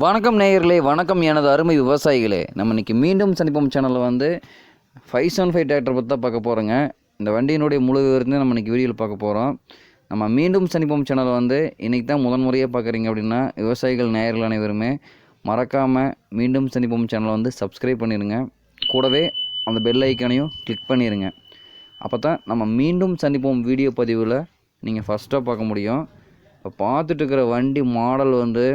வணக்கம் நேயர்களே, வணக்கம் எனது அருமை விவசாயிகளே. நம்ம இன்றைக்கி மீண்டும் சந்திப்போம் சேனலில் வந்து 575 டிராக்டர் பற்றி தான் பார்க்க போகிறோங்க. இந்த வண்டியினுடைய முழு விவரத்தையும் நம்ம இன்றைக்கி வீடியோவில் பார்க்க போகிறோம். நம்ம மீண்டும் சந்திப்போம் சேனல் வந்து இன்றைக்கி தான் முறையாக பார்க்குறீங்க அப்படின்னா விவசாயிகள் நேயர்கள் அனைவருமே மறக்காமல் மீண்டும் சந்திப்போம் சேனலை வந்து சப்ஸ்கிரைப் பண்ணிடுங்க. கூடவே அந்த பெல் ஐக்கானையும் கிளிக் பண்ணிடுங்க. அப்போ தான் நம்ம மீண்டும் சந்திப்போம் வீடியோ பதிவில் நீங்கள் ஃபஸ்ட்டாக பார்க்க முடியும். இப்போ பார்த்துட்டு இருக்கிற வண்டி மாடல் வந்து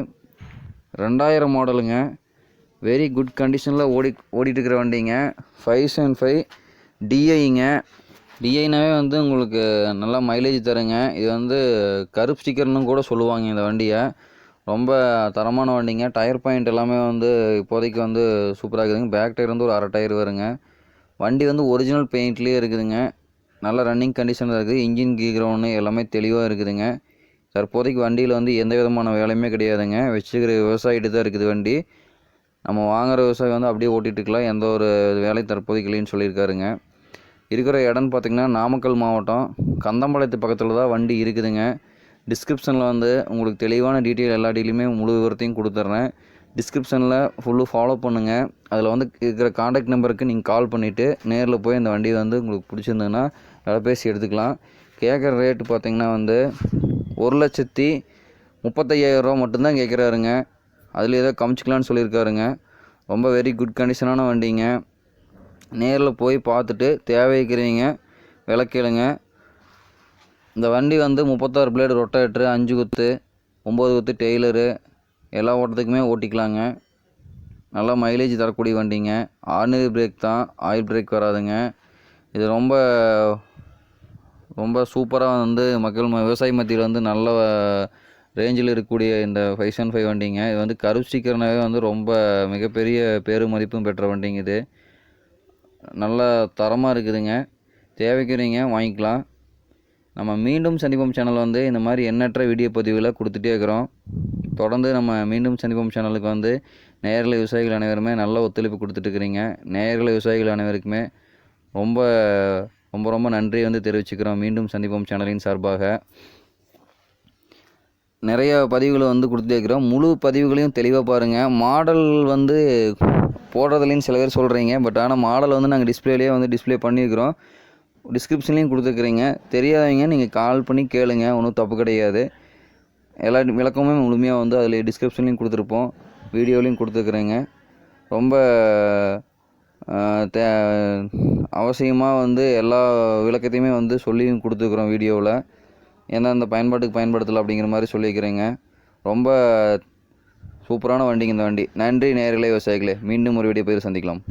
2000 மாடலுங்க. வெரி குட் கண்டிஷனில் ஓடிட்டுருக்கிற வண்டிங்க. 575 டிஐங்க. டிஐனாவே வந்து உங்களுக்கு நல்லா மைலேஜ் தருங்க. இது வந்து கருப்பு ஸ்டிக்கர்னு கூட சொல்லுவாங்க இந்த வண்டியை. ரொம்ப தரமான வண்டிங்க. டயர் பாயிண்ட் எல்லாமே வந்து இப்போதைக்கு வந்து சூப்பராக இருக்குதுங்க. பேக் டயர் வந்து ஒரு அரை டயர் வருங்க. வண்டி வந்து ஒரிஜினல் பெயிண்ட்லேயே இருக்குதுங்க. நல்ல ரன்னிங் கண்டிஷனில் இருக்குது. இன்ஜின் கீக்ரவுண்டு எல்லாமே தெளிவாக இருக்குதுங்க. தற்போதைக்கு வண்டியில் வந்து எந்த விதமான வேலையுமே கிடையாதுங்க. வச்சுக்கிற விவசாயிட்டு தான் இருக்குது வண்டி. நம்ம வாங்குகிற விவசாயி வந்து அப்படியே ஓட்டிகிட்டுருக்கலாம். எந்த ஒரு வேலை தற்போதைக்கு இல்லைன்னு சொல்லியிருக்காருங்க. இருக்கிற இடம்னு பார்த்திங்கன்னா நாமக்கல் மாவட்டம் கந்தம்பாளையத்து பக்கத்தில் தான் வண்டி இருக்குதுங்க. டிஸ்கிரிப்ஷனில் வந்து உங்களுக்கு தெளிவான டீட்டெயில் எல்லா டீட்டெயிலுமே முழு விவரத்தையும் கொடுத்துட்றேன். டிஸ்கிரிப்ஷனில் ஃபுல்லு ஃபாலோ பண்ணுங்கள். அதில் வந்து இருக்கிற காண்டாக்ட் நம்பருக்கு நீங்கள் கால் பண்ணிவிட்டு நேரில் போய் இந்த வண்டியை வந்து உங்களுக்கு பிடிச்சிருந்ததுன்னா விலை பேசி எடுத்துக்கலாம். கேட்குற ரேட்டு பார்த்திங்கன்னா வந்து 1,35,000 மட்டும்தான் கேட்குறாருங்க. அதில் ஏதோ கமிச்சிக்கலான்னு சொல்லியிருக்காருங்க. ரொம்ப வெரி குட் கண்டிஷனான வண்டிங்க. நேரில் போய் பார்த்துட்டு தேவைக்கிறீங்க விலை கேளுங்க. இந்த வண்டி வந்து 36 பிளேடு ரொட்டேட்ரு, 5 குத்து, 9 குத்து டெய்லரு எல்லா ஓட்டத்துக்குமே ஓட்டிக்கலாங்க. நல்லா மைலேஜ் தரக்கூடிய வண்டிங்க. ஆர்டினரி பிரேக் தான், ஆயில் பிரேக் வராதுங்க. இது ரொம்ப சூப்பராக வந்து விவசாய மத்தியில் வந்து நல்ல ரேஞ்சில் இருக்கக்கூடிய இந்த 575 வண்டிங்க. இது வந்து கருப்பு ஸ்டிக்கர்னாவே வந்து ரொம்ப மிகப்பெரிய பேரு மதிப்பும் பெற்ற வண்டிங்க. இது நல்ல தரமாக இருக்குதுங்க. தேவைக்கிறீங்க வாங்கிக்கலாம். நம்ம மீண்டும் சந்திப்போம் சேனல் வந்து இந்த மாதிரி எண்ணற்ற வீடியோ பதிவில் கொடுத்துட்டே இருக்கிறோம். தொடர்ந்து நம்ம மீண்டும் சந்திப்போம் சேனலுக்கு வந்து நேயர்கள் விவசாயிகள் அனைவருமே நல்ல ஒத்துழைப்பு கொடுத்துட்ருக்குறீங்க. நேயர்கள் விவசாயிகள் அனைவருக்குமே ரொம்ப ரொம்ப ரொம்ப நன்றி வந்து தெரிவிச்சுக்கிறோம். மீண்டும் சந்திப்போம் சேனலின் சார்பாக நிறைய பதிவுகளை வந்து கொடுத்துருக்கிறோம். முழு பதிவுகளையும் தெளிவாக பாருங்கள். மாடல் வந்து போடுறதுலேன்னு சில பேர் சொல்கிறீங்க. பட் ஆனால் மாடல் வந்து நாங்கள் டிஸ்பிளே பண்ணியிருக்கிறோம். டிஸ்கிரிப்ஷன்லேயும் கொடுத்துருக்குறீங்க. தெரியாதவங்க நீங்கள் கால் பண்ணி கேளுங்க. ஒன்றும் தப்பு கிடையாது. எல்லா விளக்கமுமே முழுமையாக வந்து அதில் டிஸ்கிரிப்ஷன்லேயும் கொடுத்துருப்போம், வீடியோலையும் கொடுத்துருக்குறேங்க. ரொம்ப அவசியமாக வந்து எல்லா விளக்கத்தையுமே வந்து சொல்லியும் கொடுத்துருக்குறோம் வீடியோவில். எந்தெந்த பயன்பாட்டுக்கு பயன்படுத்தலாம் அப்படிங்கிற மாதிரி சொல்லியிருக்கிறேங்க. ரொம்ப சூப்பரான வண்டிங்க இந்த வண்டி. நன்றி நேயர்களே, விவசாயிகளே. மீண்டும் ஒரு வீடியோ பதிவில் சந்திக்கலாம்.